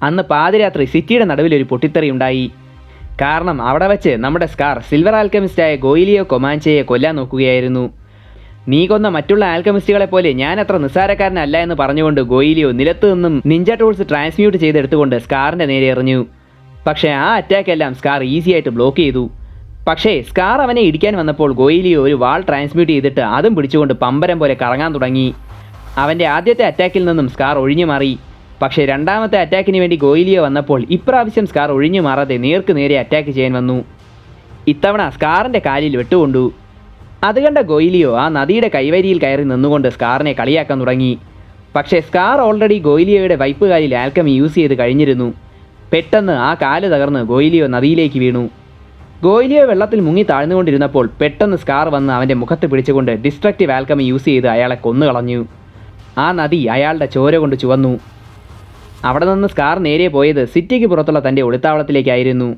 അന്ന് പാതിരാത്രി സിറ്റിയുടെ നടുവിലൊരു പൊട്ടിത്തെറി ഉണ്ടായി. കാരണം അവിടെ വച്ച് നമ്മുടെ സ്കാർ സിൽവർ ആൽക്കമിസ്റ്റായ ഗോയിലിയോ കൊമാൻചയെ കൊല്ലാൻ നോക്കുകയായിരുന്നു. നീ കൊന്ന മറ്റുള്ള ആൽക്കമിസ്റ്റുകളെ പോലെ ഞാൻ അത്ര നിസ്സാരക്കാരനല്ല എന്ന് പറഞ്ഞുകൊണ്ട് ഗോയിലിയോ നിലത്തു നിന്നും നിഞ്ച ടൂൾസ് ട്രാൻസ്മ്യൂട്ട് ചെയ്തെടുത്തുകൊണ്ട് സ്കാറിൻ്റെ നേരെ എറിഞ്ഞു. പക്ഷേ ആ അറ്റാക്കെല്ലാം സ്കാർ ഈസിയായിട്ട് ബ്ലോക്ക് ചെയ്തു. പക്ഷേ സ്കാർ അവനെ ഇടിക്കാൻ വന്നപ്പോൾ ഗോയിലിയോ ഒരു വാൾ ട്രാൻസ്മ്യൂട്ട് ചെയ്തിട്ട് അതും പിടിച്ചുകൊണ്ട് പമ്പരം പോലെ കറങ്ങാൻ തുടങ്ങി. അവൻ്റെ ആദ്യത്തെ അറ്റാക്കിൽ നിന്നും സ്കാർ ഒഴിഞ്ഞു മാറി. പക്ഷേ രണ്ടാമത്തെ അറ്റാക്കിന് വേണ്ടി ഗോയിലിയോ വന്നപ്പോൾ ഇപ്രാവശ്യം സ്കാർ ഒഴിഞ്ഞു മാറാതെ നേർക്ക് നേരെ അറ്റാക്ക് ചെയ്യാൻ വന്നു. ഇത്തവണ സ്കാറിൻ്റെ കാലിൽ വെട്ടുകൊണ്ടു. അത് കണ്ട ഗോയിലിയോ ആ നദിയുടെ കൈവരിയിൽ കയറി നിന്നുകൊണ്ട് സ്കാറിനെ കളിയാക്കാൻ തുടങ്ങി. പക്ഷേ സ്കാർ ഓൾറെഡി ഗോയിലിയോയുടെ വൈപ്പ് കാലിൽ ആൽക്കമി യൂസ് ചെയ്ത് കഴിഞ്ഞിരുന്നു. പെട്ടെന്ന് ആ കാല് തകർന്ന് ഗോയിലിയോ നദിയിലേക്ക് വീണു. ഗോയിലിയോ വെള്ളത്തിൽ മുങ്ങി താഴ്ന്നുകൊണ്ടിരുന്നപ്പോൾ പെട്ടെന്ന് സ്കാർ വന്ന് അവൻ്റെ മുഖത്ത് പിടിച്ചുകൊണ്ട് ഡിസ്ട്രക്റ്റീവ് ആൽക്കമി യൂസ് ചെയ്ത് അയാളെ കൊന്നുകളഞ്ഞു. ആ നദി അയാളുടെ ചോര കൊണ്ട് ചുവന്നു. അവിടെ നിന്ന് സ്കാർ നേരെ പോയത് സിറ്റിക്ക് പുറത്തുള്ള തൻ്റെ ഒളിത്താവളത്തിലേക്കായിരുന്നു.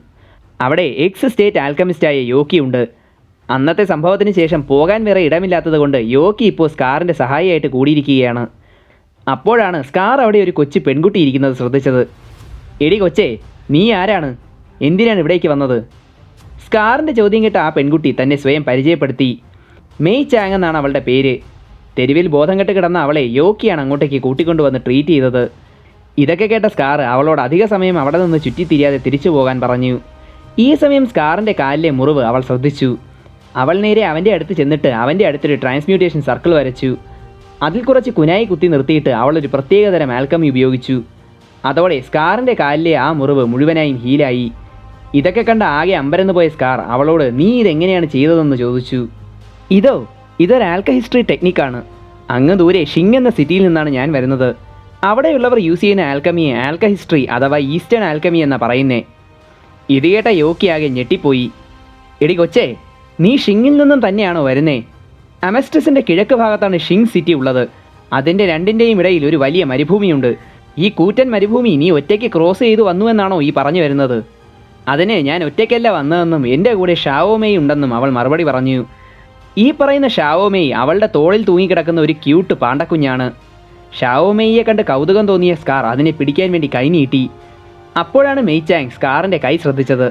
അവിടെ എക്സ് സ്റ്റേറ്റ് ആൽക്കമിസ്റ്റായ യോക്കിയുണ്ട്. അന്നത്തെ സംഭവത്തിന് ശേഷം പോകാൻ വേറെ ഇടമില്ലാത്തത് കൊണ്ട് യോക്കി ഇപ്പോൾ സ്കാറിൻ്റെ സഹായിയായിട്ട് കൂടിയിരിക്കുകയാണ്. അപ്പോഴാണ് സ്കാർ അവിടെ ഒരു കൊച്ചു പെൺകുട്ടി ഇരിക്കുന്നത് ശ്രദ്ധിച്ചത്. എടി കൊച്ചേ, നീ ആരാണ്? എന്തിനാണ് ഇവിടേക്ക് വന്നത്? സ്കാറിൻ്റെ ചോദ്യം കേട്ട ആ പെൺകുട്ടി തന്നെ സ്വയം പരിചയപ്പെടുത്തി. മെയ് ചാങ് എന്നാണ് അവളുടെ പേര്. തെരുവിൽ ബോധം കെട്ട് കിടന്ന അവളെ യോക്കിയാണ് അങ്ങോട്ടേക്ക് കൂട്ടിക്കൊണ്ടുവന്ന് ട്രീറ്റ് ചെയ്തത്. ഇതൊക്കെ കേട്ട സ്കാർ അവളോട് അധിക സമയം അവിടെ നിന്ന് ചുറ്റിത്തിരിയാതെ തിരിച്ചു പോകാൻ പറഞ്ഞു. ഈ സമയം സ്കാറിൻ്റെ കാലിലെ മുറിവ് അവൾ ശ്രദ്ധിച്ചു. അവൾ നേരെ അവൻ്റെ അടുത്ത് ചെന്നിട്ട് അവൻ്റെ അടുത്തൊരു ട്രാൻസ്മ്യൂട്ടേഷൻ സർക്കിൾ വരച്ചു. അതിൽ കുറച്ച് കുനായി കുത്തി നിർത്തിയിട്ട് അവളൊരു പ്രത്യേകതരം ആൽക്കമി ഉപയോഗിച്ചു. അതോടെ സ്കാറിൻ്റെ കാലിലെ ആ മുറിവ് മുഴുവനായും ഹീലായി. ഇതൊക്കെ കണ്ട ആകെ അമ്പരന്ന് പോയ സ്കാർ അവളോട് നീ ഇതെങ്ങനെയാണ് ചെയ്തതെന്ന് ചോദിച്ചു. ഇതൊരു ആൽക്ക ഹിസ്റ്ററി ടെക്നിക്കാണ്. അങ്ങ് ദൂരെ ഷിങ് എന്ന സിറ്റിയിൽ നിന്നാണ് ഞാൻ വരുന്നത്. അവിടെയുള്ളവർ യൂസ് ചെയ്യുന്ന ആൽക്കമിയെ ആൽക്ക ഹിസ്റ്ററി അഥവാ ഈസ്റ്റേൺ ആൽക്കമി എന്നാണ് പറയുന്നേ. ഇത് കേട്ട യോക്കിയാകെ ഞെട്ടിപ്പോയി. എടി കൊച്ചേ, നീ ഷിങ്ങിൽ നിന്നും തന്നെയാണോ വരുന്നേ? അമസ്റ്റസിൻ്റെ കിഴക്ക് ഭാഗത്താണ് ഷിങ് സിറ്റി ഉള്ളത്. അതിൻ്റെ രണ്ടിൻ്റെയും ഇടയിൽ ഒരു വലിയ മരുഭൂമിയുണ്ട്. ഈ കൂറ്റൻ മരുഭൂമി നീ ഒറ്റയ്ക്ക് ക്രോസ് ചെയ്തു വന്നുവെന്നാണോ ഈ പറഞ്ഞു വരുന്നത്? അതിന് ഞാൻ ഒറ്റയ്ക്കല്ല വന്നതെന്നും എൻ്റെ കൂടെ ഷാവോമേയ് ഉണ്ടെന്നും അവൾ മറുപടി പറഞ്ഞു. ഈ പറയുന്ന ഷാവോമേയ് അവളുടെ തോളിൽ തൂങ്ങിക്കിടക്കുന്ന ഒരു ക്യൂട്ട് പാണ്ടക്കുഞ്ഞാണ്. ഷാവോമേയിയെ കണ്ട് കൗതുകം തോന്നിയ സ്കാർ അതിനെ പിടിക്കാൻ വേണ്ടി കൈ നീട്ടി. അപ്പോഴാണ് മെയ് ചാങ് സ്കാറിൻ്റെ കൈ ശ്രദ്ധിച്ചത്.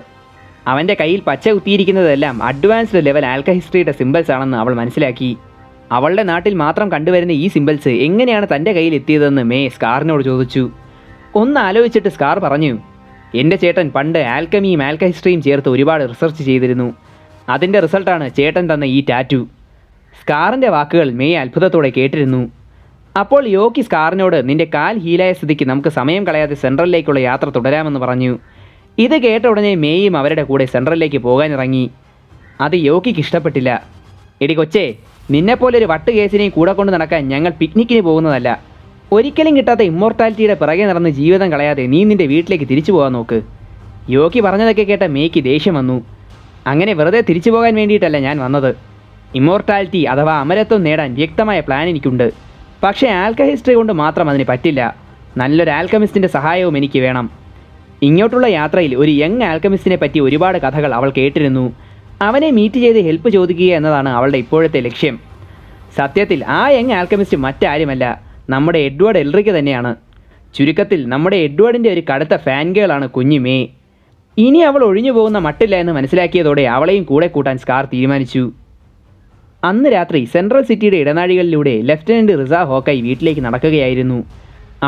അവൻ്റെ കയ്യിൽ പച്ച കുത്തിയിരിക്കുന്നതെല്ലാം അഡ്വാൻസ്ഡ് ലെവൽ ആൽക്ക ഹിസ്റ്ററിയുടെ സിമ്പിൾസ് ആണെന്ന് അവൾ മനസ്സിലാക്കി. അവളുടെ നാട്ടിൽ മാത്രം കണ്ടുവരുന്ന ഈ സിമ്പിൾസ് എങ്ങനെയാണ് തൻ്റെ കയ്യിൽ എത്തിയതെന്ന് മേ സ്കാറിനോട് ചോദിച്ചു. ഒന്ന് ആലോചിച്ചിട്ട് സ്കാർ പറഞ്ഞു, എൻ്റെ ചേട്ടൻ പണ്ട് ആൽക്കമിയും ആൽക്ക ഹിസ്റ്ററിയും ചേർത്ത് ഒരുപാട് റിസർച്ച് ചെയ്തിരുന്നു. അതിൻ്റെ റിസൾട്ടാണ് ചേട്ടൻ തന്ന ഈ ടാറ്റു. സ്കാറിൻ്റെ വാക്കുകൾ മേ അത്ഭുതത്തോടെ കേട്ടിരുന്നു. അപ്പോൾ യോക്കി സ്കാറിനോട് നിൻ്റെ കാൽ ഹീലായ സ്ഥിതിക്ക് നമുക്ക് സമയം കളയാതെ സെൻട്രലിലേക്കുള്ള യാത്ര തുടരാമെന്ന് പറഞ്ഞു. ഇത് കേട്ട ഉടനെ മേയും അവരുടെ കൂടെ സെൻട്രലിലേക്ക് പോകാനിറങ്ങി. അത് യോക്കിക്ക് ഇഷ്ടപ്പെട്ടില്ല. എടി കൊച്ചേ, നിന്നെപ്പോലെ ഒരു വട്ട് കേസിനെയും കൂടെ കൊണ്ട് നടക്കാൻ ഞങ്ങൾ പിക്നിക്കിന് പോകുന്നതല്ല. ഒരിക്കലും കിട്ടാത്ത ഇമ്മോർട്ടാലിറ്റിയുടെ പിറകെ നടന്ന് ജീവിതം കളയാതെ നീ നിൻ്റെ വീട്ടിലേക്ക് തിരിച്ചു പോകാൻ നോക്ക്. യോക്കി പറഞ്ഞതൊക്കെ കേട്ട മേയ്ക്ക് ദേഷ്യം വന്നു. അങ്ങനെ വെറുതെ തിരിച്ചു പോകാൻ വേണ്ടിയിട്ടല്ല ഞാൻ വന്നത്. ഇമ്മോർട്ടാലിറ്റി അഥവാ അമരത്വം നേടാൻ വ്യക്തമായ പ്ലാൻ എനിക്കുണ്ട്. പക്ഷേ ആൽക്ക ഹിസ്റ്ററി കൊണ്ട് മാത്രം അതിന് പറ്റില്ല. നല്ലൊരു ആൽക്കമിസ്റ്റിൻ്റെ സഹായവും എനിക്ക് വേണം. ഇങ്ങോട്ടുള്ള യാത്രയിൽ ഒരു യങ് ആൽക്കമിസ്റ്റിനെ പറ്റി ഒരുപാട് കഥകൾ അവൾ കേട്ടിരുന്നു. അവനെ മീറ്റ് ചെയ്ത് ഹെൽപ്പ് ചോദിക്കുക എന്നതാണ് അവളുടെ ഇപ്പോഴത്തെ ലക്ഷ്യം. സത്യത്തിൽ ആ യങ് ആൽക്കമിസ്റ്റ് മറ്റാരുമല്ല, നമ്മുടെ എഡ്വേർഡ് എൽറിക്ക് തന്നെയാണ്. ചുരുക്കത്തിൽ നമ്മുടെ എഡ്വേർഡിൻ്റെ ഒരു കടുത്ത ഫാൻ ഗേളാണ് കുഞ്ഞു മേ. ഇനി അവൾ ഒഴിഞ്ഞു പോകുന്ന മട്ടില്ല എന്ന് മനസ്സിലാക്കിയതോടെ അവളെയും കൂടെ കൂട്ടാൻ സ്കാർ തീരുമാനിച്ചു. അന്ന് രാത്രി സെൻട്രൽ സിറ്റിയുടെ ഇടനാഴികളിലൂടെ ലെഫ്റ്റനൻറ്റ് റിസ ഹോക്കായി വീട്ടിലേക്ക് നടക്കുകയായിരുന്നു.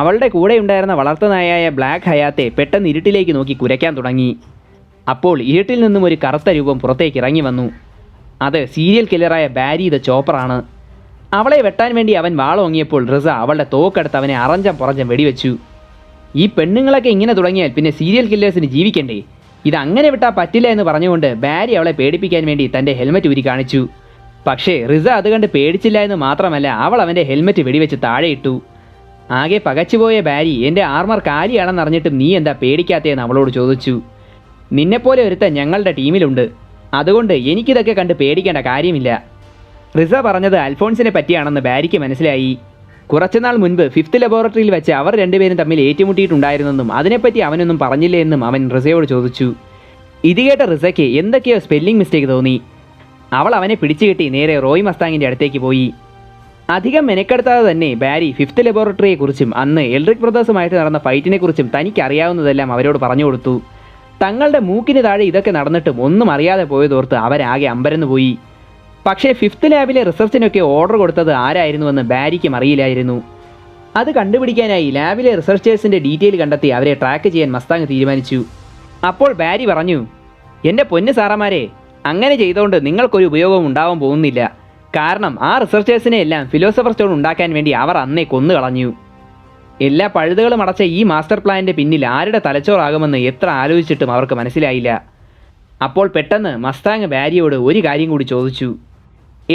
അവളുടെ കൂടെ ഉണ്ടായിരുന്ന വളർത്തുനായായ ബ്ലാക്ക് ഹയാത്തെ പെട്ടെന്ന് ഇരുട്ടിലേക്ക് നോക്കി കുരയ്ക്കാൻ തുടങ്ങി. അപ്പോൾ ഇരുട്ടിൽ നിന്നും ഒരു കറുത്ത രൂപം പുറത്തേക്ക് ഇറങ്ങി വന്നു. അത് സീരിയൽ കില്ലറായ ബാരി ദ ചോപ്പറാണ്. അവളെ വെട്ടാൻ വേണ്ടി അവൻ വാളോങ്ങിയപ്പോൾ റിസ അവളുടെ തോക്കെടുത്ത് അവനെ അറഞ്ചം പുറഞ്ചം വെടിവെച്ചു. ഈ പെണ്ണുങ്ങളൊക്കെ ഇങ്ങനെ തുടങ്ങിയാൽ പിന്നെ സീരിയൽ കില്ലേഴ്സിന് ജീവിക്കണ്ടേ? ഇതങ്ങനെ വിട്ടാൽ പറ്റില്ല എന്ന് പറഞ്ഞുകൊണ്ട് ബാരി അവളെ പേടിപ്പിക്കാൻ വേണ്ടി തൻ്റെ ഹെൽമെറ്റ് ഊരി കാണിച്ചു. പക്ഷേ റിസ അത് കണ്ട് പേടിച്ചില്ല എന്ന് മാത്രമല്ല, അവൾ അവൻ്റെ ഹെൽമെറ്റ് വെടിവെച്ച് താഴെയിട്ടു. ആകെ പകച്ചുപോയ ബാരി എൻ്റെ ആർമർ കാലിയാണെന്നറിഞ്ഞിട്ടും നീ എന്താ പേടിക്കാത്തതെന്ന് അവളോട് ചോദിച്ചു. നിന്നെപ്പോലെ ഒരുത്തൻ ഞങ്ങളുടെ ടീമിലുണ്ട്, അതുകൊണ്ട് എനിക്കിതൊക്കെ കണ്ട് പേടിക്കേണ്ട കാര്യമില്ല. റിസ പറഞ്ഞത് അൽഫോൺസിനെ പറ്റിയാണെന്ന് ബാരിക്ക് മനസ്സിലായി. കുറച്ചുനാൾ മുൻപ് 5th ലബോറട്ടറിയിൽ വെച്ച് അവർ രണ്ടുപേരും തമ്മിൽ ഏറ്റുമുട്ടിയിട്ടുണ്ടായിരുന്നെന്നും അതിനെപ്പറ്റി അവനൊന്നും പറഞ്ഞില്ലേ എന്നും അവൻ റിസയോട് ചോദിച്ചു. ഇത് കേട്ട റിസയ്ക്ക് എന്തൊക്കെയോ സ്പെല്ലിംഗ് മിസ്റ്റേക്ക് തോന്നി. അവൾ അവനെ പിടിച്ചുകെട്ടി നേരെ റോയ് മസ്താങ്ങിൻ്റെ അടുത്തേക്ക് പോയി. അധികം മെനക്കെടുത്താതെ തന്നെ ബാരി ഫിഫ്ത്ത് ലബോറട്ടറിയെക്കുറിച്ചും അന്ന് എൽറിക് ബ്രദേഴ്സുമായിട്ട് നടന്ന ഫൈറ്റിനെക്കുറിച്ചും തനിക്കറിയാവുന്നതെല്ലാം അവരോട് പറഞ്ഞു കൊടുത്തു. തങ്ങളുടെ മൂക്കിന് താഴെ ഇതൊക്കെ നടന്നിട്ടും ഒന്നും അറിയാതെ പോയതോർത്ത് അവരാകെ അമ്പരന്ന് പോയി. പക്ഷേ ഫിഫ്ത്ത് ലാബിലെ റിസർച്ചിനൊക്കെ ഓർഡർ കൊടുത്തത് ആരായിരുന്നുവെന്ന് ബാരിക്കും അറിയില്ലായിരുന്നു. അത് കണ്ടുപിടിക്കാനായി ലാബിലെ റിസർച്ചേഴ്സിൻ്റെ ഡീറ്റെയിൽ കണ്ടെത്തി അവരെ ട്രാക്ക് ചെയ്യാൻ മസ്താങ് തീരുമാനിച്ചു. അപ്പോൾ ബാരി പറഞ്ഞു, എൻ്റെ പൊന്ന് സാറന്മാരെ, അങ്ങനെ ചെയ്തുകൊണ്ട് നിങ്ങൾക്കൊരു ഉപയോഗവും ഉണ്ടാവാൻ പോകുന്നില്ല. കാരണം ആ റിസർച്ചേഴ്സിനെ എല്ലാം ഫിലോസഫർ സ്റ്റോൺ ഉണ്ടാക്കാൻ വേണ്ടി അവർ അന്നേ കൊന്നു കളഞ്ഞു. എല്ലാ പഴുതുകളും അടച്ച ഈ മാസ്റ്റർ പ്ലാനിൻ്റെ പിന്നിൽ ആരുടെ തലച്ചോറാകുമെന്ന് എത്ര ആലോചിച്ചിട്ടും അവർക്ക് മനസ്സിലായില്ല. അപ്പോൾ പെട്ടെന്ന് മസ്താങ് ബാരിയോട് ഒരു കാര്യം കൂടി ചോദിച്ചു.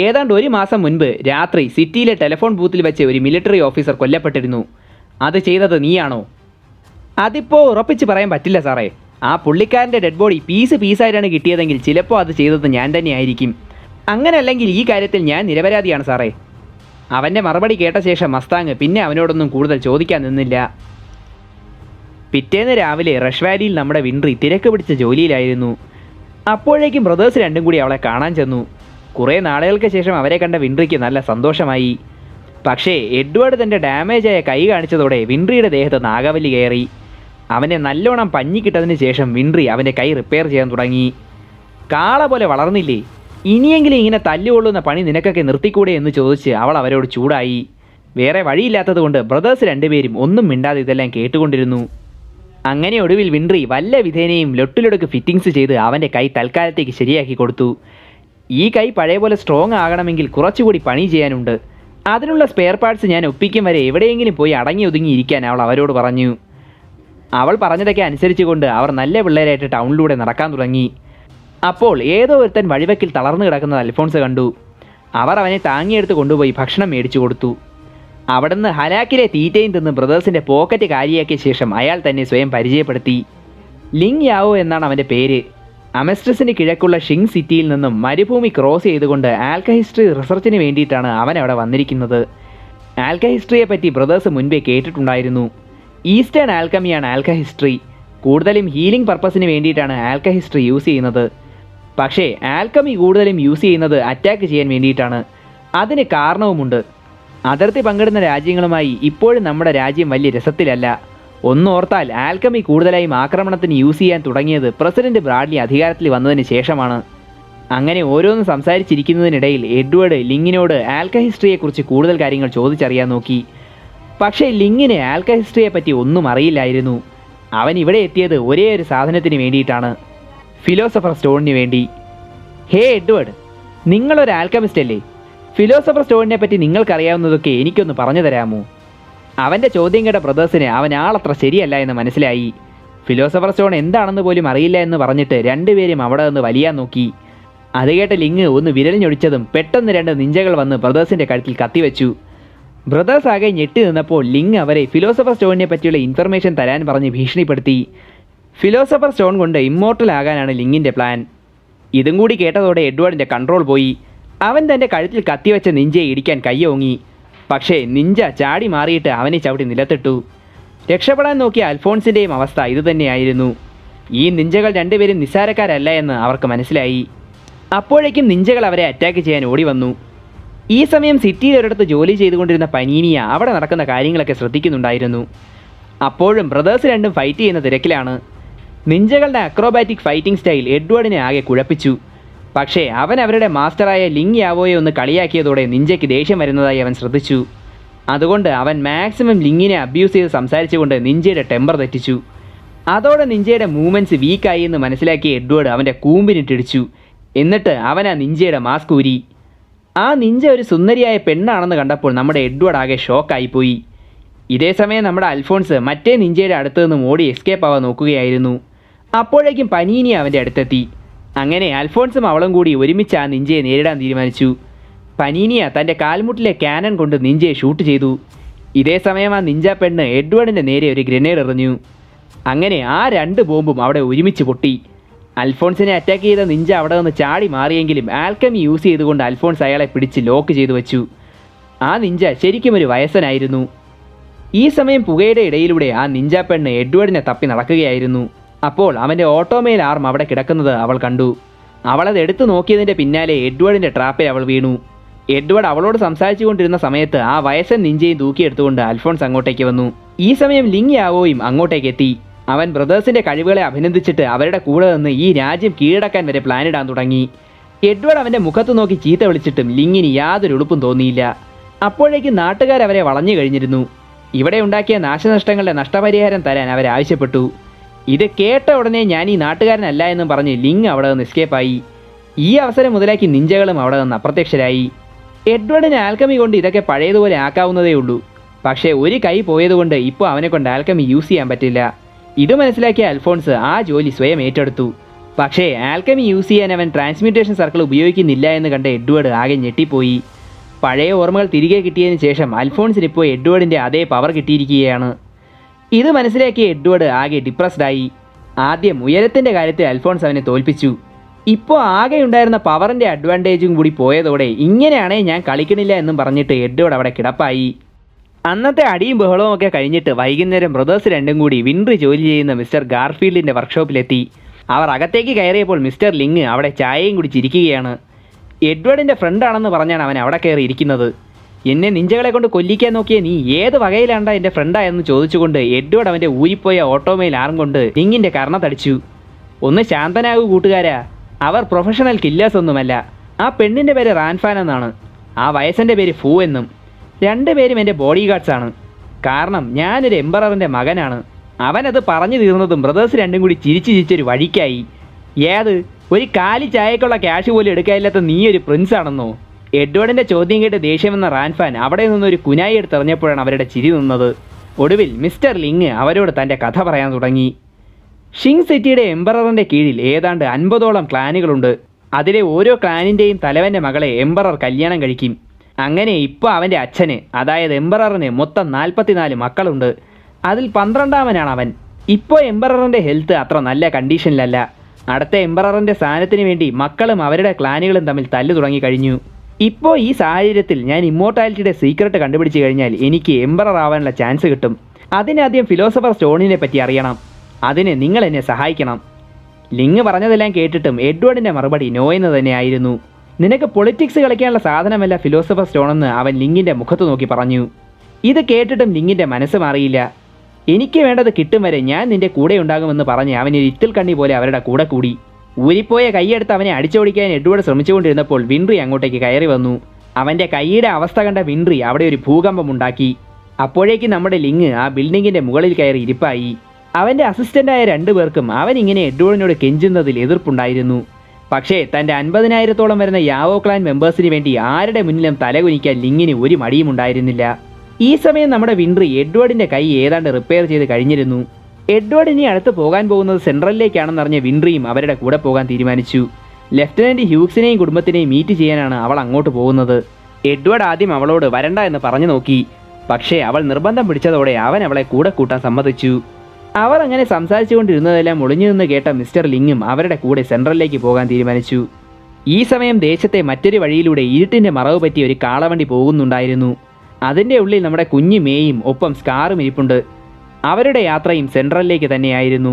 ഏതാണ്ട് 1 മാസം മുൻപ് രാത്രി സിറ്റിയിലെ ടെലിഫോൺ ബൂത്തിൽ വെച്ച് ഒരു മിലിറ്ററി ഓഫീസർ കൊല്ലപ്പെട്ടിരുന്നു. അത് ചെയ്തത് നീയാണോ? അതിപ്പോൾ ഉറപ്പിച്ച് പറയാൻ പറ്റില്ല സാറേ. ആ പുള്ളിക്കാരൻ്റെ ഡെഡ് ബോഡി പീസായിട്ടാണ് കിട്ടിയതെങ്കിൽ ചിലപ്പോൾ അത് ചെയ്തത് ഞാൻ തന്നെയായിരിക്കും. അങ്ങനെയല്ലെങ്കിൽ ഈ കാര്യത്തിൽ ഞാൻ നിരപരാധിയാണ് സാറേ. അവൻ്റെ മറുപടി കേട്ട ശേഷം മസ്താങ് പിന്നെ അവനോടൊന്നും കൂടുതൽ ചോദിക്കാൻ നിന്നില്ല. പിറ്റേന്ന് രാവിലെ റഷ് വാലിയിൽ നമ്മുടെ വിൻട്രി തിരക്ക് പിടിച്ച ജോലിയിലായിരുന്നു. അപ്പോഴേക്കും ബ്രദേഴ്സ് രണ്ടും കൂടി അവളെ കാണാൻ ചെന്നു. കുറേ നാളുകൾക്ക് ശേഷം അവരെ കണ്ട വിൻട്രിക്ക് നല്ല സന്തോഷമായി. പക്ഷേ എഡ്വേർഡ് തൻ്റെ ഡാമേജായ കൈ കാണിച്ചതോടെ വിൻട്രിയുടെ ദേഹത്ത് നാഗവല്ലി കയറി. അവനെ നല്ലോണം പഞ്ഞിക്കിട്ടതിന് ശേഷം വിൻട്രി അവൻ്റെ കൈ റിപ്പയർ ചെയ്യാൻ തുടങ്ങി. കാള പോലെ വളർന്നില്ലേ, ഇനിയെങ്കിലും ഇങ്ങനെ തല്ലുകൊള്ളുന്ന പണി നിനക്കൊക്കെ നിർത്തിക്കൂടെ എന്ന് ചോദിച്ച് അവൾ അവരോട് ചൂടായി. വേറെ വഴിയില്ലാത്തതുകൊണ്ട് ബ്രദേഴ്സ് രണ്ടുപേരും ഒന്നും മിണ്ടാതെ ഇതെല്ലാം കേട്ടുകൊണ്ടിരുന്നു. അങ്ങനെ ഒടുവിൽ വിൻട്രി വല്ല വിധേനയും ലൊട്ടിലൊടുക്ക് ഫിറ്റിങ്സ് ചെയ്ത് അവൻ്റെ കൈ തൽക്കാലത്തേക്ക് ശരിയാക്കി കൊടുത്തു. ഈ കൈ പഴയ പോലെ സ്ട്രോങ് ആകണമെങ്കിൽ കുറച്ചുകൂടി പണി ചെയ്യാനുണ്ട്. അതിനുള്ള സ്പെയർ പാർട്സ് ഞാൻ ഒപ്പിക്കും വരെ എവിടെയെങ്കിലും പോയി അടങ്ങി ഒതുങ്ങിയിരിക്കാൻ അവൾ അവരോട് പറഞ്ഞു. അവൾ പറഞ്ഞതൊക്കെ അനുസരിച്ചുകൊണ്ട് അവർ നല്ല പിള്ളേരായിട്ട് ടൗണിലൂടെ നടക്കാൻ തുടങ്ങി. അപ്പോൾ ഏതോ ഒരുത്തൻ വഴിവെക്കിൽ തളർന്നു കിടക്കുന്നത് അൽഫോൺസ് കണ്ടു. അവർ അവനെ താങ്ങിയെടുത്ത് കൊണ്ടുപോയി ഭക്ഷണം മേടിച്ചു കൊടുത്തു. അവിടുന്ന് ഹലാക്കിലെ തീറ്റയും തിന്ന് ബ്രദേഴ്സിൻ്റെ പോക്കറ്റ് കാലിയാക്കിയ ശേഷം അയാൾ തന്നെ സ്വയം പരിചയപ്പെടുത്തി. ലിങ് യാവോ എന്നാണ് അവൻ്റെ പേര്. അമസ്ട്രസിന് കിഴക്കുള്ള ഷിങ് സിറ്റിയിൽ നിന്നും മരുഭൂമി ക്രോസ് ചെയ്തുകൊണ്ട് ആൽക്കഹിസ്ട്രി റിസർച്ചിന് വേണ്ടിയിട്ടാണ് അവൻ അവിടെ വന്നിരിക്കുന്നത്. ആൽക്കഹിസ്ട്രിയെ പറ്റി ബ്രദേഴ്സ് മുൻപേ കേട്ടിട്ടുണ്ടായിരുന്നു. ഈസ്റ്റേൺ ആൽക്കമിയാണ് ആൽക്കഹിസ്ട്രി. കൂടുതലും ഹീലിംഗ് പർപ്പസിന് വേണ്ടിയിട്ടാണ് ആൽക്കഹിസ്ട്രി യൂസ് ചെയ്യുന്നത്. പക്ഷേ ആൽക്കമി കൂടുതലും യൂസ് ചെയ്യുന്നത് അറ്റാക്ക് ചെയ്യാൻ വേണ്ടിയിട്ടാണ്. അതിന് കാരണവുമുണ്ട്. അതിർത്തി പങ്കിടുന്ന രാജ്യങ്ങളുമായി ഇപ്പോഴും നമ്മുടെ രാജ്യം വലിയ രസത്തിലല്ല. ഒന്നോർത്താൽ ആൽക്കമി കൂടുതലായും ആക്രമണത്തിന് യൂസ് ചെയ്യാൻ തുടങ്ങിയത് പ്രസിഡന്റ് ബ്രാഡ്ലി അധികാരത്തിൽ വന്നതിന് ശേഷമാണ്. അങ്ങനെ ഓരോന്ന് സംസാരിച്ചിരിക്കുന്നതിനിടയിൽ എഡ്വേർഡ് ലിങ്ങിനോട് ആൽക്കഹിസ്ട്രിയെക്കുറിച്ച് കൂടുതൽ കാര്യങ്ങൾ ചോദിച്ചറിയാൻ നോക്കി. പക്ഷേ ലിങ്ങിന് ആൽക്കഹിസ്ട്രിയെ പറ്റി ഒന്നും അറിയില്ലായിരുന്നു. അവൻ ഇവിടെ എത്തിയത് ഒരേ ഒരു സാധനത്തിന് വേണ്ടിയിട്ടാണ്, ഫിലോസഫർ സ്റ്റോണിന് വേണ്ടി. ഹേ എഡ്വേർഡ്, നിങ്ങളൊരു ആൽക്കമിസ്റ്റ് അല്ലേ? ഫിലോസഫർ സ്റ്റോണിനെ പറ്റി നിങ്ങൾക്കറിയാവുന്നതൊക്കെ എനിക്കൊന്ന് പറഞ്ഞു തരാമോ? അവൻ്റെ ചോദ്യം കേട്ട ബ്രദേഴ്സിന് അവൻ ആളത്ര ശരിയല്ല എന്ന് മനസ്സിലായി. ഫിലോസഫർ സ്റ്റോൺ എന്താണെന്ന് പോലും അറിയില്ല എന്ന് പറഞ്ഞിട്ട് രണ്ടുപേരും അവിടെ നിന്ന് വലിയാൻ നോക്കി. അത് കേട്ട ലിങ് ഒന്ന് വിരലിഞ്ഞൊടിച്ചതും പെട്ടെന്ന് 2 നിഞ്ചകൾ വന്ന് ബ്രദേഴ്സിൻ്റെ കഴുത്തിൽ കത്തിവെച്ചു. ബ്രദേഴ്സ് ആകെ ഞെട്ടി നിന്നപ്പോൾ ലിങ് അവരെ ഫിലോസഫർ സ്റ്റോണിനെ പറ്റിയുള്ള ഇൻഫർമേഷൻ തരാൻ പറഞ്ഞ് ഭീഷണിപ്പെടുത്തി. ഫിലോസഫർ സ്റ്റോൺ കൊണ്ട് ഇമ്മോർട്ടൽ ആകാനാണ് ലിങ്ങിൻ്റെ പ്ലാൻ. ഇതും കൂടി കേട്ടതോടെ എഡ്വേർഡിൻ്റെ കൺട്രോൾ പോയി. അവൻ തൻ്റെ കഴുത്തിൽ കത്തിവെച്ച നിഞ്ചയെ ഇടിക്കാൻ കയ്യോങ്ങി. പക്ഷേ നിഞ്ച ചാടി മാറിയിട്ട് അവനെ ചവിട്ടി നിലത്തിട്ടു. രക്ഷപ്പെടാൻ നോക്കിയ അൽഫോൺസിൻ്റെയും അവസ്ഥ ഇതുതന്നെയായിരുന്നു. ഈ നിഞ്ചകൾ രണ്ടുപേരും നിസ്സാരക്കാരല്ല എന്ന് അവർക്ക് മനസ്സിലായി. അപ്പോഴേക്കും നിഞ്ചകൾ അവരെ അറ്റാക്ക് ചെയ്യാൻ ഓടി വന്നു. ഈ സമയം സിറ്റിയിൽ ഒരിടത്ത് ജോലി ചെയ്തുകൊണ്ടിരുന്ന പനീനിയ അവിടെ നടക്കുന്ന കാര്യങ്ങളൊക്കെ ശ്രദ്ധിക്കുന്നുണ്ടായിരുന്നു. അപ്പോഴും ബ്രദേഴ്സ് രണ്ടും ഫൈറ്റ് ചെയ്യുന്ന തിരക്കിലാണ്. നിഞ്ചകളുടെ അക്രോബാറ്റിക് ഫൈറ്റിംഗ് സ്റ്റൈൽ എഡ്വേർഡിനെ ആകെ കുഴപ്പിച്ചു. പക്ഷേ അവൻ അവരുടെ മാസ്റ്ററായ ലിങ് യാവോയെ ഒന്ന് കളിയാക്കിയതോടെ നിഞ്ചയ്ക്ക് ദേഷ്യം വരുന്നതായി അവൻ ശ്രദ്ധിച്ചു. അതുകൊണ്ട് അവൻ മാക്സിമം ലിങ്ങിനെ അബ്യൂസ് ചെയ്ത് സംസാരിച്ചുകൊണ്ട് നിഞ്ചയുടെ ടെമ്പർ തെറ്റിച്ചു. അതോടെ നിഞ്ചയുടെ മൂവ്മെൻറ്റ്സ് വീക്കായി എന്ന് മനസ്സിലാക്കിയ എഡ്വേർഡ് അവൻ്റെ കൂമ്പിനിട്ടിടിച്ചു. എന്നിട്ട് അവൻ ആ നിഞ്ചയുടെ മാസ്ക് ഊരി. ആ നിഞ്ച ഒരു സുന്ദരിയായ പെണ്ണാണെന്ന് കണ്ടപ്പോൾ നമ്മുടെ എഡ്വേർഡ് ആകെ ഷോക്കായിപ്പോയി. ഇതേസമയം നമ്മുടെ അൽഫോൺസ് മറ്റേ നിഞ്ചയുടെ അടുത്ത് നിന്നും ഓടി എസ്കേപ്പ് ആവാൻ നോക്കുകയായിരുന്നു. അപ്പോഴേക്കും പനീനി അവൻ്റെ അടുത്തെത്തി. അങ്ങനെ അൽഫോൺസും അവളും കൂടി ഒരുമിച്ച് ആ നിഞ്ചയെ നേരിടാൻ തീരുമാനിച്ചു. പനീനിയ തൻ്റെ കാൽമുട്ടിലെ ക്യാനൺ കൊണ്ട് നിഞ്ചയെ ഷൂട്ട് ചെയ്തു. ഇതേസമയം ആ നിഞ്ച പെണ്ണ് എഡ്വേർഡിൻ്റെ നേരെ ഒരു ഗ്രനേഡ് എറിഞ്ഞു. അങ്ങനെ ആ 2 ബോംബും അവിടെ ഒരുമിച്ച് പൊട്ടി. അൽഫോൺസിനെ അറ്റാക്ക് ചെയ്ത നിഞ്ച അവിടെ നിന്ന് ചാടി മാറിയെങ്കിലും ആൽക്കമി യൂസ് ചെയ്തുകൊണ്ട് അൽഫോൺസ് അയാളെ പിടിച്ച് ലോക്ക് ചെയ്തു വെച്ചു. ആ നിഞ്ച ശരിക്കും ഒരു വയസ്സനായിരുന്നു. ഈ സമയം പുകയുടെ ഇടയിലൂടെ ആ നിഞ്ച പെണ്ണ് എഡ്വേർഡിനെ തപ്പി നടക്കുകയായിരുന്നു. അപ്പോൾ അവൻ്റെ ഓട്ടോമെയിൽ ആർം അവിടെ കിടക്കുന്നത് അവൾ കണ്ടു. അവളത് എടുത്തു നോക്കിയതിൻ്റെ പിന്നാലെ എഡ്വേർഡിൻ്റെ ട്രാപ്പിൽ അവൾ വീണു. എഡ്വേർഡ് അവളോട് സംസാരിച്ചു കൊണ്ടിരുന്ന സമയത്ത് ആ വയസ്സൻ നിഞ്ചയും തൂക്കിയെടുത്തുകൊണ്ട് അൽഫോൺസ് അങ്ങോട്ടേക്ക് വന്നു. ഈ സമയം ലിങ് യാവോയും അങ്ങോട്ടേക്ക് എത്തി. അവൻ ബ്രദേഴ്സിന്റെ കഴിവുകളെ അഭിനന്ദിച്ചിട്ട് അവരുടെ കൂടെ നിന്ന് ഈ രാജ്യം കീഴടക്കാൻ വരെ പ്ലാനിടാൻ തുടങ്ങി. എഡ്വേർഡ് അവന്റെ മുഖത്ത് നോക്കി ചീത്ത വിളിച്ചിട്ടും ലിങ്ങിന് യാതൊരു എളുപ്പും തോന്നിയില്ല. അപ്പോഴേക്കും നാട്ടുകാരവരെ വളഞ്ഞു കഴിഞ്ഞിരുന്നു. ഇവിടെ ഉണ്ടാക്കിയ നാശനഷ്ടങ്ങളുടെ നഷ്ടപരിഹാരം തരാൻ അവരാവശ്യപ്പെട്ടു. ഇത് കേട്ട ഉടനെ ഞാൻ ഈ നാട്ടുകാരനല്ല എന്നും പറഞ്ഞ് ലിങ് അവിടെ നിന്ന് എസ്കേപ്പായി. ഈ അവസരം മുതലാക്കി നിഞ്ചകളും അവിടെ നിന്ന് അപ്രത്യക്ഷരായി. എഡ്വേർഡിന് ആൽക്കമി കൊണ്ട് ഇതൊക്കെ പഴയതുപോലെ ആക്കാവുന്നതേ ഉള്ളൂ. പക്ഷേ ഒരു കൈ പോയതുകൊണ്ട് ഇപ്പോൾ അവനെ കൊണ്ട് ആൽക്കമി യൂസ് ചെയ്യാൻ പറ്റില്ല. ഇത് മനസ്സിലാക്കിയ അൽഫോൺസ് ആ ജോലി സ്വയം ഏറ്റെടുത്തു. പക്ഷേ ആൽക്കമി യൂസ് ചെയ്യാൻ അവൻ ട്രാൻസ്മ്യൂട്ടേഷൻ സർക്കിൾ ഉപയോഗിക്കുന്നില്ല എന്ന് കണ്ട എഡ്വേർഡ് ആകെ ഞെട്ടിപ്പോയി. പഴയ ഓർമ്മകൾ തിരികെ കിട്ടിയതിന് ശേഷം അൽഫോൺസിന് ഇപ്പോൾ എഡ്വേർഡിൻ്റെ അതേ പവർ കിട്ടിയിരിക്കുകയാണ്. ഇത് മനസ്സിലാക്കിയ എഡ്വേർഡ് ആകെ ഡിപ്രസ്ഡായി. ആദ്യം ഉയരത്തിൻ്റെ കാര്യത്തിൽ അൽഫോൺസ് അവനെ തോൽപ്പിച്ചു. ഇപ്പോൾ ആകെ ഉണ്ടായിരുന്ന പവറിൻ്റെ അഡ്വാൻറ്റേജും കൂടി പോയതോടെ ഇങ്ങനെയാണേ ഞാൻ കളിക്കണില്ല എന്നും പറഞ്ഞിട്ട് എഡ്വേർഡ് അവിടെ കിടപ്പായി. അന്നത്തെ അടിയും ബഹളവും ഒക്കെ കഴിഞ്ഞിട്ട് വൈകുന്നേരം ബ്രദേഴ്സ് രണ്ടും കൂടി വിൻറി ജോലി ചെയ്യുന്ന മിസ്റ്റർ ഗാർഫീൽഡിൻ്റെ വർക്ക്ഷോപ്പിലെത്തി. അവർ അകത്തേക്ക് കയറിയപ്പോൾ മിസ്റ്റർ ലിങ് അവിടെ ചായയും കുടിച്ചിരിക്കുകയാണ്. എഡ്വേർഡിൻ്റെ ഫ്രണ്ടാണെന്ന് പറഞ്ഞാണ് അവൻ അവിടെ കയറി ഇരിക്കുന്നത്. എന്നെ നിഞ്ചകളെ കൊണ്ട് കൊല്ലിക്കാൻ നോക്കിയ നീ ഏത് വകയിലാണ്ടാ എൻ്റെ ഫ്രണ്ടായെന്ന് ചോദിച്ചുകൊണ്ട് എഡ്വേർഡ് അവൻ്റെ ഊരിപ്പോയ ഓട്ടോമൊബൈൽ ആർം കൊണ്ട് ലിങ്ങിൻ്റെ കർണത്തടിച്ചു. ഒന്ന് ശാന്തനാകൂ കൂട്ടുകാരാ, അവർ പ്രൊഫഷണൽ കില്ലേഴ്സ് ഒന്നുമല്ല. ആ പെണ്ണിൻ്റെ പേര് റാൻഫാൻ എന്നാണ്, ആ വയസ്സൻ്റെ പേര് ഫൂ എന്നും. രണ്ടുപേരും എൻ്റെ ബോഡി ഗാർഡ്സാണ്. കാരണം ഞാനൊരു എംബററിൻ്റെ മകനാണ്. അവനത് പറഞ്ഞു തീർന്നതും ബ്രദേഴ്സ് രണ്ടും കൂടി ചിരിച്ചൊരു വഴിക്കായി. ഏത് ഒരു കാലി ചായക്കുള്ള ക്യാഷ് പോലും എടുക്കാനില്ലാത്ത നീ ഒരു പ്രിൻസ് ആണെന്നോ? എഡ്വേർഡിൻ്റെ ചോദ്യം കേട്ട് ദേഷ്യമെന്ന റാൻഫാൻ അവിടെ നിന്നൊരു കുനായി എടുത്തെറിഞ്ഞപ്പോഴാണ് അവരുടെ ചിരി നിന്നത്. ഒടുവിൽ മിസ്റ്റർ ലിങ് അവരോട് തൻ്റെ കഥ പറയാൻ തുടങ്ങി. ഷിങ് സിറ്റിയുടെ എംബററിൻ്റെ കീഴിൽ ഏതാണ്ട് 50ഓളം ക്ലാനുകളുണ്ട്. അതിലെ ഓരോ ക്ലാനിൻ്റെയും തലവൻ്റെ മകളെ എംബറർ കല്യാണം കഴിക്കും. അങ്ങനെ ഇപ്പോൾ അവൻ്റെ അച്ഛന്, അതായത് എംബററിന് മൊത്തം 44 മക്കളുണ്ട്. അതിൽ 12ാമനാണ് അവൻ. ഇപ്പോൾ എംബററിൻ്റെ ഹെൽത്ത് അത്ര നല്ല കണ്ടീഷനിലല്ല. അടുത്ത എംബററിൻ്റെ സ്ഥാനത്തിന് വേണ്ടി മക്കളും അവരുടെ ക്ലാനുകളും തമ്മിൽ തല്ലു തുടങ്ങിക്കഴിഞ്ഞു. ഇപ്പോൾ ഈ സാഹചര്യത്തിൽ ഞാൻ ഇമ്മോർട്ടാലിറ്റിയുടെ സീക്രട്ട് കണ്ടുപിടിച്ച് കഴിഞ്ഞാൽ എനിക്ക് എംബറർ ആവാനുള്ള ചാൻസ് കിട്ടും. അതിനാദ്യം ഫിലോസഫർ സ്റ്റോണിനെ പറ്റി അറിയണം. അതിന് നിങ്ങൾ എന്നെ സഹായിക്കണം. ലിങ് പറഞ്ഞതെല്ലാം കേട്ടിട്ടും എഡ്വേർഡിൻ്റെ മറുപടി നോ എന്ന് തന്നെയായിരുന്നു. നിനക്ക് പൊളിറ്റിക്സ് കളിക്കാനുള്ള സാധനമല്ല ഫിലോസഫർ സ്റ്റോണെന്ന് അവൻ ലിങ്ങിൻ്റെ മുഖത്ത് നോക്കി പറഞ്ഞു. ഇത് കേട്ടിട്ടും ലിങ്ങിൻ്റെ മനസ്സ് മാറിയില്ല. എനിക്ക് വേണ്ടത് കിട്ടും വരെ ഞാൻ നിന്റെ കൂടെ ഉണ്ടാകുമെന്ന് പറഞ്ഞ് അവനൊരു ഇത്തിൽ കണ്ണി പോലെ അവരുടെ കൂടെ കൂടി. ഊരിപ്പോയ കൈയെടുത്ത് അവനെ അടിച്ചോടിക്കാൻ എഡ്വേർഡ് ശ്രമിച്ചുകൊണ്ടിരുന്നപ്പോൾ വിൻറി അങ്ങോട്ടേക്ക് കയറി വന്നു. അവൻ്റെ കൈയുടെ അവസ്ഥ കണ്ട വിൻറി അവിടെ ഒരു ഭൂകമ്പം ഉണ്ടാക്കി. അപ്പോഴേക്കും നമ്മുടെ ലിങ് ആ ബിൽഡിങ്ങിൻ്റെ മുകളിൽ കയറി ഇരിപ്പായി. അവൻ്റെ അസിസ്റ്റൻ്റായ 2 പേർക്കും അവൻ ഇങ്ങനെ എഡ്വേർഡിനോട് കെഞ്ചുന്നതിൽ എതിർപ്പുണ്ടായിരുന്നു. പക്ഷേ തൻ്റെ 50,000-ഓളം വരുന്ന യാവോ ക്ലാൻ മെമ്പേഴ്സിന് വേണ്ടി ആരുടെ മുന്നിലും തലകുനിക്കാൻ ലിങ്ങിന് ഒരു മടിയും ഉണ്ടായിരുന്നില്ല. ഈ സമയം നമ്മുടെ വിൻറി എഡ്വേർഡിൻ്റെ കൈ ഏതാണ്ട് റിപ്പയർ ചെയ്ത് കഴിഞ്ഞിരുന്നു. എഡ്വേർഡ് ഇനി അടുത്ത് പോകാൻ പോകുന്നത് സെൻട്രലിലേക്കാണെന്നറിഞ്ഞ വിൻറിയും അവരുടെ കൂടെ പോകാൻ തീരുമാനിച്ചു. ലെഫ്റ്റനൻറ്റ് ഹ്യൂഗ്സിനെയും കുടുംബത്തിനെയും മീറ്റ് ചെയ്യാനാണ് അവൾ അങ്ങോട്ട് പോകുന്നത്. എഡ്വേർഡ് ആദ്യം അവളോട് വരണ്ട എന്ന് പറഞ്ഞു നോക്കി. പക്ഷേ അവൾ നിർബന്ധം പിടിച്ചതോടെ അവൻ അവളെ കൂടെ കൂട്ടാൻ സമ്മതിച്ചു. അവർ അങ്ങനെ സംസാരിച്ചു കൊണ്ടിരുന്നതെല്ലാം ഒളിഞ്ഞു നിന്ന് കേട്ട മിസ്റ്റർ ലിങ്ങും അവരുടെ കൂടെ സെൻട്രലിലേക്ക് പോകാൻ തീരുമാനിച്ചു. ഈ സമയം ദേശത്തെ മറ്റൊരു വഴിയിലൂടെ ഇരുട്ടിൻ്റെ മറവ് പറ്റി ഒരു കാളവണ്ടി പോകുന്നുണ്ടായിരുന്നു. അതിൻ്റെ ഉള്ളിൽ നമ്മുടെ കുഞ്ഞു മേയും ഒപ്പം സ്കാറും ഇരിപ്പുണ്ട്. അവരുടെ യാത്രയും സെൻട്രലിലേക്ക് തന്നെയായിരുന്നു.